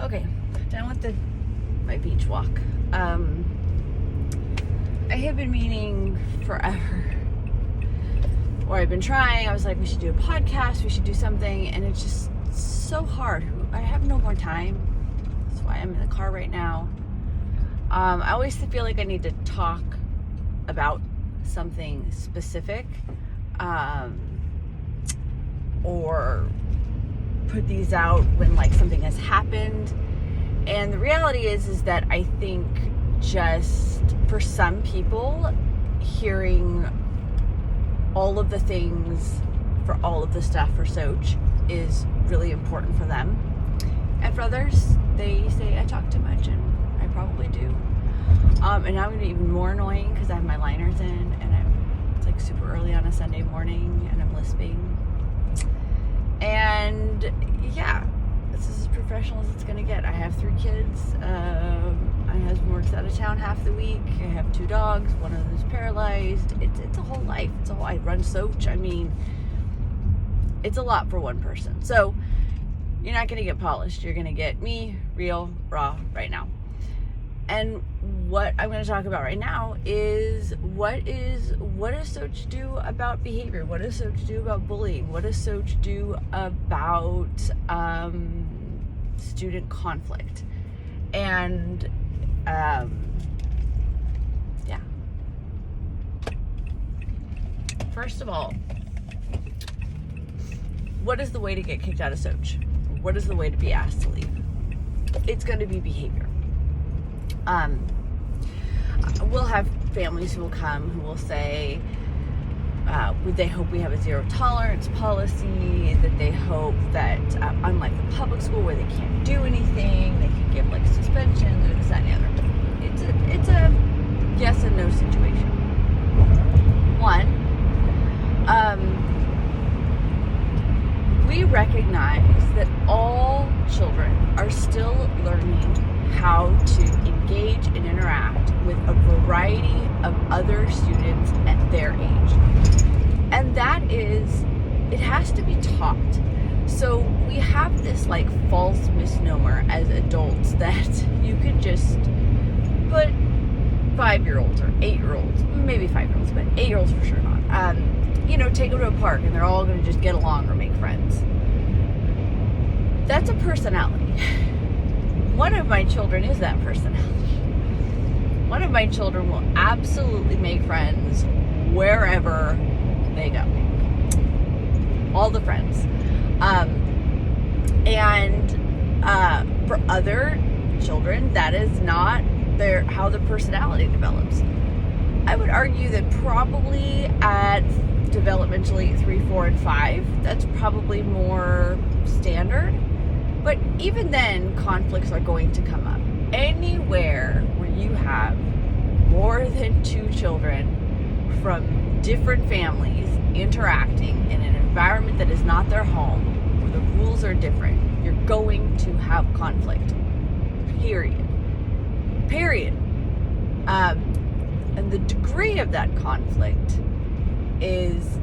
Okay, done with my beach walk. I have been meaning forever, or I've been trying. I was like, we should do a podcast, we should do something, and it's just so hard. I have no more time. That's why I'm in the car right now. I always feel like I need to talk about something specific, or put these out when like something has happened. And the reality is that I think just for some people, hearing all of the things for all of the stuff for SOCH is really important for them. And for others, they say I talk too much, and I probably do. And now I'm gonna be even more annoying because I have my liners in, and it's like super early on a Sunday morning, and I'm lisping. And yeah, this is as professional as it's gonna get. I have 3 kids. My husband works out of town half the week. I have 2 dogs. One of them is paralyzed. It's a whole life. I run SOCH. I mean, it's a lot for one person. So you're not gonna get polished. You're gonna get me, real, raw, right now. And what I'm going to talk about right now is what does SOCH do about behavior? What does SOCH do about bullying? What does SOCH do about student conflict? And yeah. First of all, what is the way to get kicked out of SOCH? What is the way to be asked to leave? It's going to be behavior. We'll have families who will come who will say they hope we have a zero tolerance policy, that they hope that unlike the public school where they can't do anything, they can give like suspensions or this, that, and the other. It's a yes and no situation. One, we recognize that all children are still learning how to engage and interact with a variety of other students at their age. And that is, it has to be taught. So we have this like false misnomer as adults that you can just put 5-year-olds or 8-year-olds, maybe 5-year-olds, but 8-year-olds for sure not, take them to a park and they're all going to just get along or make friends. That's a personality. One of my children is that personality. One of my children will absolutely make friends wherever they go. All the friends. For other children, that is not how the personality develops. I would argue that probably at developmentally 3, 4, and 5, that's probably more standard. But even then, conflicts are going to come up. Anywhere where you have more than 2 children from different families interacting in an environment that is not their home, where the rules are different, you're going to have conflict. Period. And the degree of that conflict is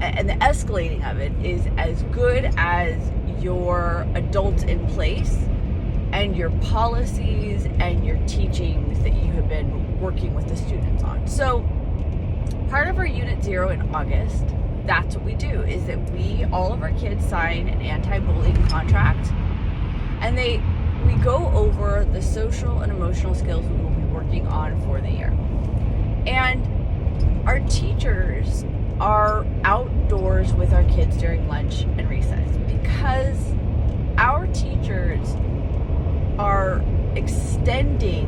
and the escalating of it is as good as your adults in place and your policies and your teachings that you have been working with the students on. So part of our Unit 0 in August, that's what we do, is that all of our kids sign an anti-bullying contract, and we go over the social and emotional skills we will be working on for the year. And our teachers are outdoors with our kids during lunch and recess because our teachers are extending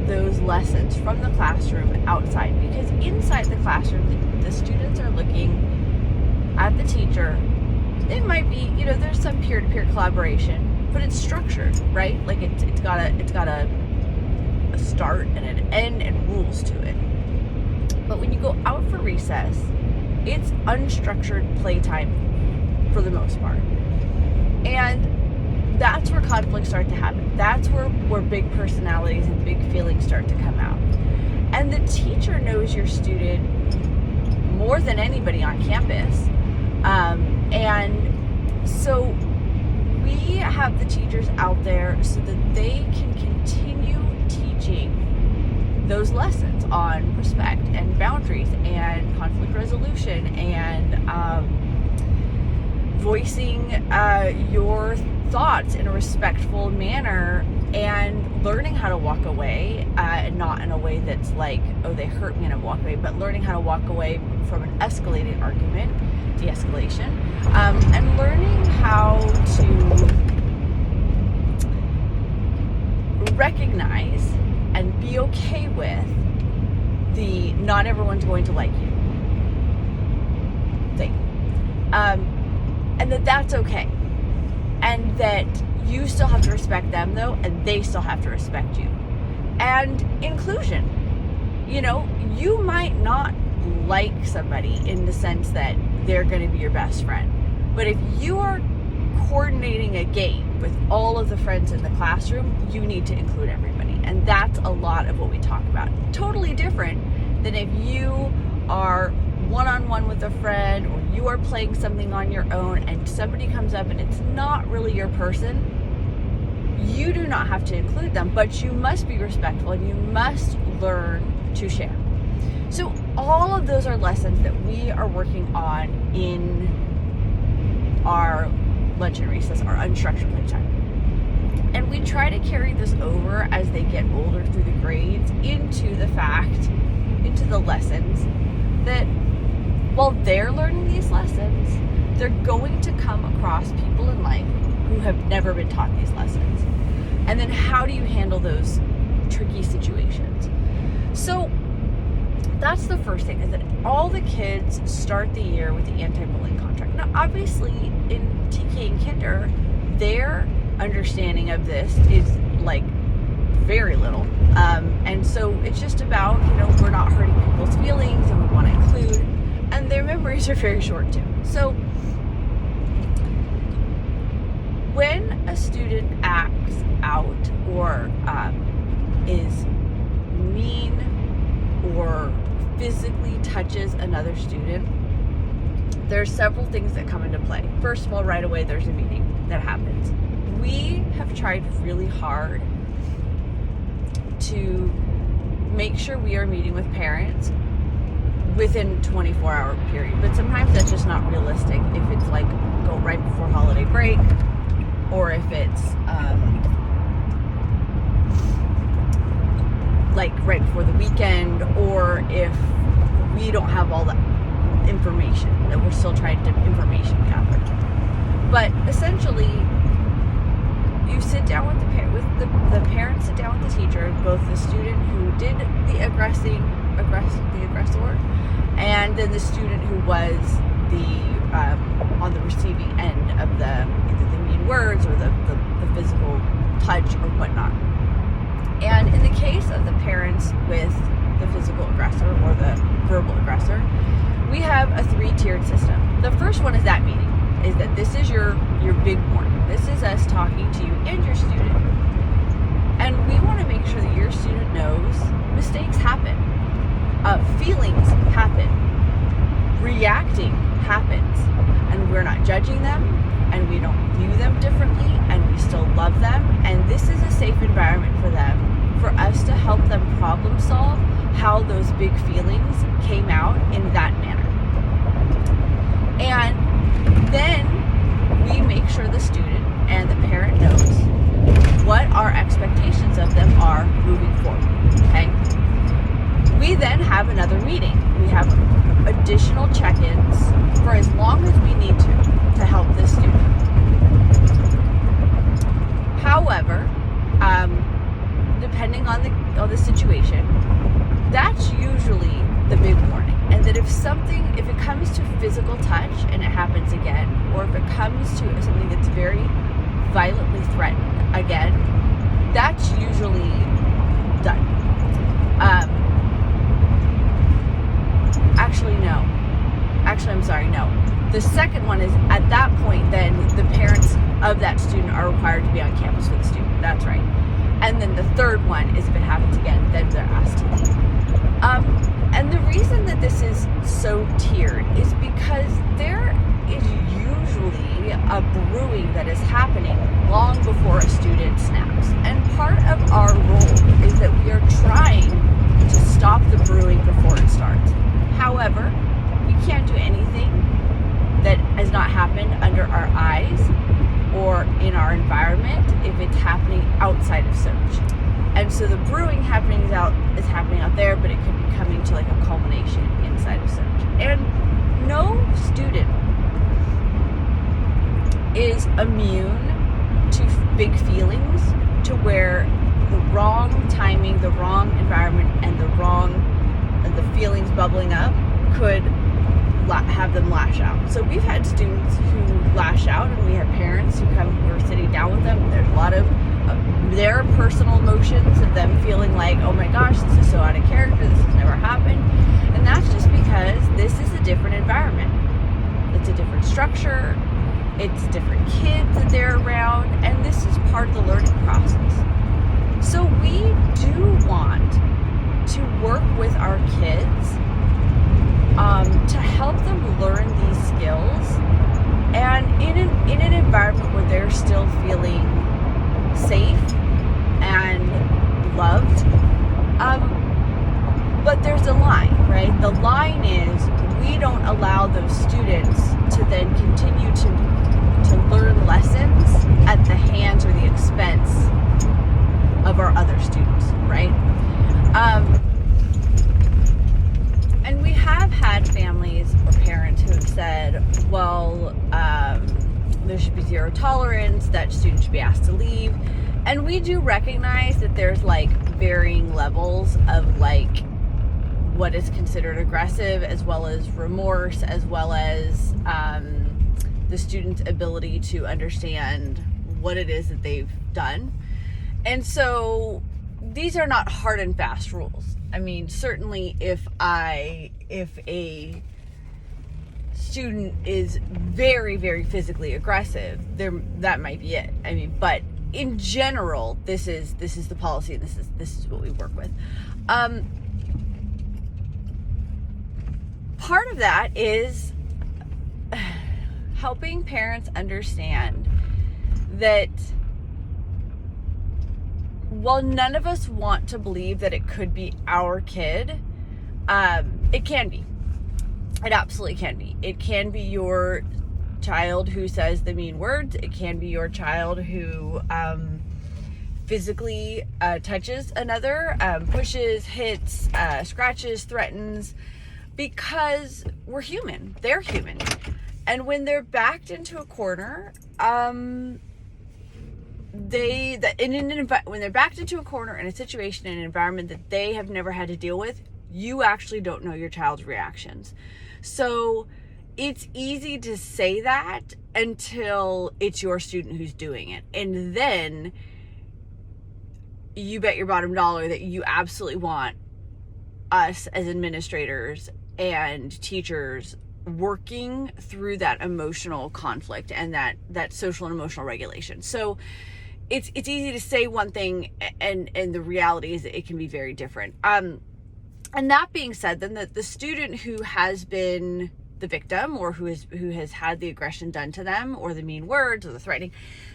those lessons from the classroom outside, because inside the classroom the students are looking at the teacher. It might be, there's some peer-to-peer collaboration, but it's structured, right? Like it's got a start and an end and rules to it. But when you go out for recess, it's unstructured playtime for the most part. And that's where conflicts start to happen. That's where big personalities and big feelings start to come out. And the teacher knows your student more than anybody on campus. And So we have the teachers out there so that they can continue teaching those lessons on respect and boundaries and conflict resolution and voicing your thoughts in a respectful manner and learning how to walk away, not in a way that's like, oh, they hurt me and I walk away, but learning how to walk away from an escalated argument, de-escalation, and learning how to recognize and be okay with the not everyone's going to like you thing. And that's okay. And that you still have to respect them though, and they still have to respect you. And inclusion. You might not like somebody in the sense that they're going to be your best friend. But if you are coordinating a game with all of the friends in the classroom, you need to include everybody. And that's a lot of what we talk about. Totally different than if you are one-on-one with a friend or you are playing something on your own and somebody comes up and it's not really your person. You do not have to include them, but you must be respectful and you must learn to share. So all of those are lessons that we are working on in our lunch and recess, our unstructured playtime. And we try to carry this over as they get older through the grades into the lessons that while they're learning these lessons, they're going to come across people in life who have never been taught these lessons. And then how do you handle those tricky situations? So that's the first thing, is that all the kids start the year with the anti-bullying contract. Now, obviously, in TK and Kinder, their understanding of this is like very little. And so it's just about, we're not hurting people's feelings and we want to include, and their memories are very short too. So when a student acts out or is mean or physically touches another student, there's several things that come into play. First of all, right away, there's a meeting that happens. We have tried really hard to make sure we are meeting with parents within 24-hour period, but sometimes that's just not realistic. If it's like go right before holiday break, or if it's like right before the weekend, or if we don't have all the information, that we're still trying to information gather. But essentially, you sit down with the parents sit down with the teacher, both the student who did the aggressor, and then the student who was on the receiving end of either the mean words or the physical touch or whatnot. And in the case of the parents with the physical aggressor or the verbal aggressor, we have a 3-tiered system. The first one is that meeting, is that this is your big warning. This is us talking to you and your student. And we want to make sure that your student knows mistakes happen. Feelings happen. Reacting happens. And we're not judging them, and we don't view them differently, and we still love them. And this is a safe environment for them, for us to help them problem solve how those big feelings came out in that manner. And then we make sure the student and the parent knows what our expectations of them are moving forward, okay? We then have another meeting. We have additional check-ins for as long as we need to help this student. However, depending on the situation, that's usually the big warning. And that if it comes to physical touch and it happens again, or if it comes to something that's very violently threatened again, that's usually done. No. The second one is, at that point, then the parents of that student are required to be on campus with the student. That's right. And then the third one is, if it happens again, then they're asked to leave. And the reason that this is so tiered is because there is usually a before a student snaps. And part of our role is that we are trying to stop the brewing before it starts. However, we can't do anything that has not happened under our eyes or in our environment if it's happening outside of SOCH. And so the brewing is happening out there, but it could be coming to like a culmination inside of SOCH. And no student is immune to big feelings, to where the wrong timing, the wrong environment, and the feelings bubbling up could have them lash out. So we've had students who lash out, and we have parents who we're sitting down with them. There's a lot of their personal emotions of them feeling like, oh my gosh, this is so out of character, this has never happened. And that's just because this is a different environment. It's a different structure, it's different kids that they're around, and this is part of the learning process. So we do want to work with our kids to help them learn these skills, and in an environment where they're still feeling safe and loved. But there's a line, right? The line is we don't allow those students to then continue to learn lessons at the hands or the expense of our other students, right? And we have had families or parents who have said, well, there should be zero tolerance, that students should be asked to leave. And we do recognize that there's like varying levels of like what is considered aggressive, as well as remorse, as well as the student's ability to understand what it is that they've done. And so these are not hard and fast rules. I mean, certainly if a student is very, very physically aggressive, that might be it. I mean, but in general, this is the policy, and this is what we work with. Part of that is helping parents understand that while none of us want to believe that it could be our kid, it can be. It absolutely can be. It can be your child who says the mean words. It can be your child who physically touches another, pushes, hits, scratches, threatens, because we're human. They're human. And when they're backed into a corner, when they're backed into a corner in a situation, in an environment that they have never had to deal with, you actually don't know your child's reactions. So it's easy to say that until it's your student who's doing it. And then you bet your bottom dollar that you absolutely want us as administrators and teachers working through that emotional conflict and that social and emotional regulation. So it's easy to say one thing, and the reality is that it can be very different. And that being said, then the student who has been the victim, or who has had the aggression done to them, or the mean words, or the threatening,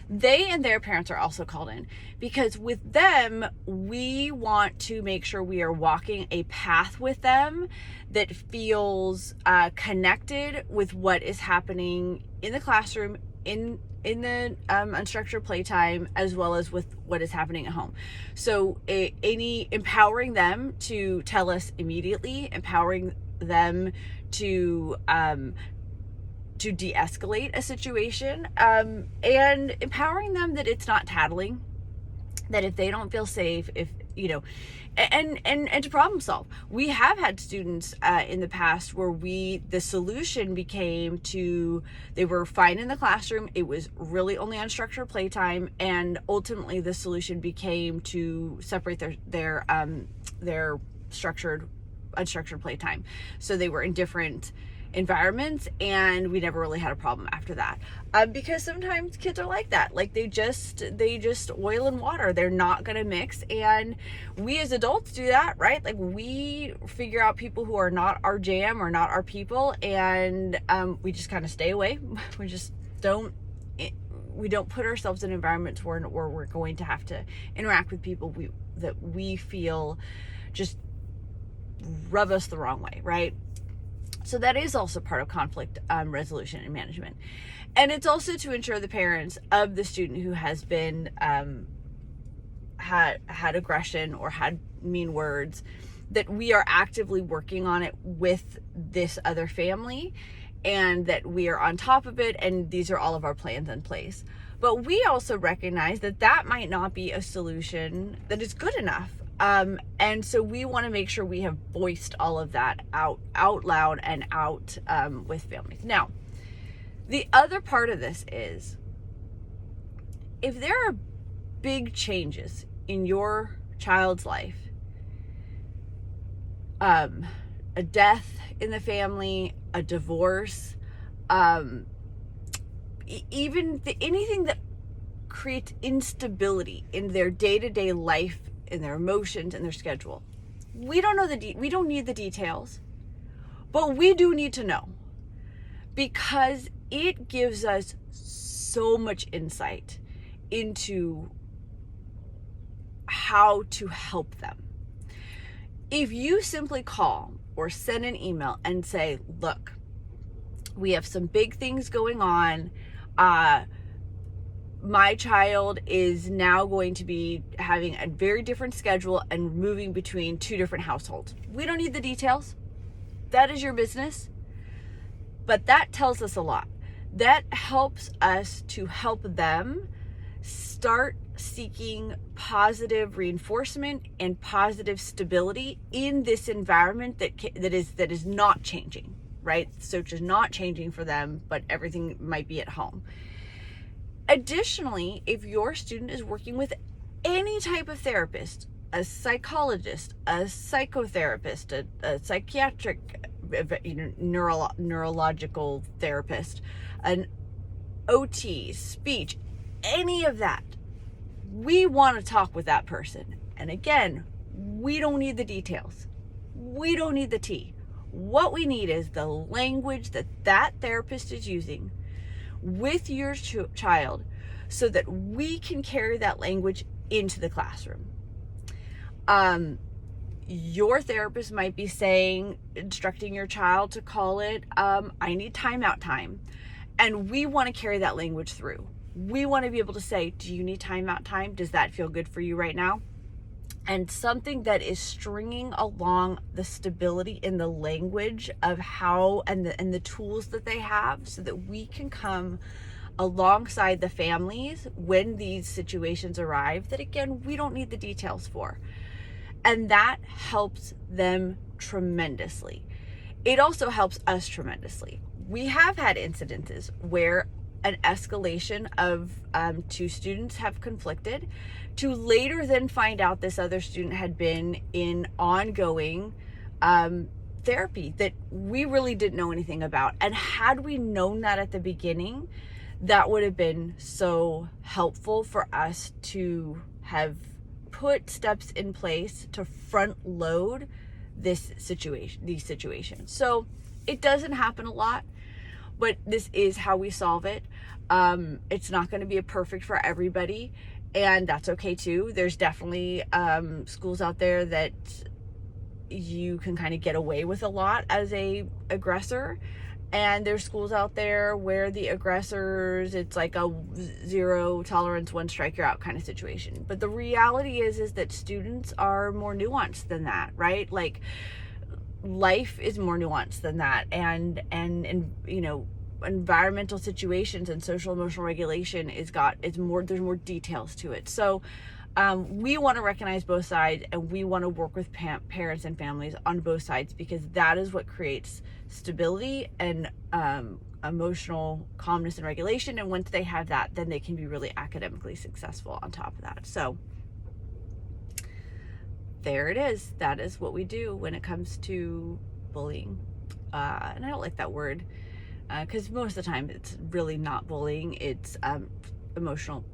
they and their parents are also called in, because with them, we want to make sure we are walking a path with them that feels connected with what is happening in the classroom, in the unstructured playtime, as well as with what is happening at home. So empowering them to tell us immediately, empowering them to de-escalate a situation, and empowering them that it's not tattling, that if they don't feel safe, if and to problem solve. We have had students in the past where the solution became they were fine in the classroom, it was really only unstructured playtime, and ultimately the solution became to separate their unstructured playtime. So they were in different environments, and we never really had a problem after that, because sometimes kids are like that, like they just oil and water, they're not gonna mix. And we as adults do that, right? Like we figure out people who are not our jam or not our people, and we just kind of stay away. We just don't don't put ourselves in environments where we're going to have to interact with people that we feel just rub us the wrong way, right? So that is also part of conflict resolution and management. And it's also to ensure the parents of the student who has been had aggression or had mean words, that we are actively working on it with this other family, and that we are on top of it, and these are all of our plans in place. But we also recognize that that might not be a solution that is good enough. And so we want to make sure we have voiced all of that out loud and out with families. Now, the other part of this is, if there are big changes in your child's life, a death in the family, a divorce, even anything that creates instability in their day-to-day life, in their emotions, and their schedule. We don't know we don't need the details, but we do need to know, because it gives us so much insight into how to help them. If you simply call or send an email and say, look, we have some big things going on. My child is now going to be having a very different schedule and moving between 2 different households. We don't need the details. That is your business. But that tells us a lot. That helps us to help them start seeking positive reinforcement and positive stability in this environment that is not changing, right? So just not changing for them, but everything might be at home. Additionally, if your student is working with any type of therapist, a psychologist, a psychotherapist, a psychiatric, neurological therapist, an OT, speech, any of that, we want to talk with that person. And again, we don't need the details. We don't need the tea. What we need is the language that therapist is using with your child, so that we can carry that language into the classroom. Your therapist might be instructing your child to call it, I need timeout time. And we want to carry that language through. We want to be able to say, do you need timeout time? Does that feel good for you right now? And something that is stringing along the stability in the language of how and the tools that they have, so that we can come alongside the families when these situations arrive that, again, we don't need the details for. And that helps them tremendously. It also helps us tremendously. We have had incidences where an escalation of 2 students have conflicted, to later then find out this other student had been in ongoing therapy that we really didn't know anything about. And had we known that at the beginning, that would have been so helpful for us to have put steps in place to front load these situations. So it doesn't happen a lot, but this is how we solve it. It's not going to be perfect for everybody, and that's okay too. There's definitely schools out there that you can kind of get away with a lot as a aggressor, and there's schools out there where the aggressors, it's like a 0 tolerance, 1 strike you're out kind of situation. But the reality is that students are more nuanced than that, right? Like, life is more nuanced than that, and environmental situations and social emotional regulation there's more details to it. So we want to recognize both sides, and we want to work with parents and families on both sides, because that is what creates stability and emotional calmness and regulation. And once they have that, then they can be really academically successful on top of that. So there it is. That is what we do when it comes to bullying. And I don't like that word, because most of the time it's really not bullying. It's emotional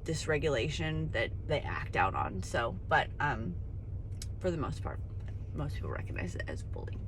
dysregulation that they act out on. So, but for the most part, most people recognize it as bullying.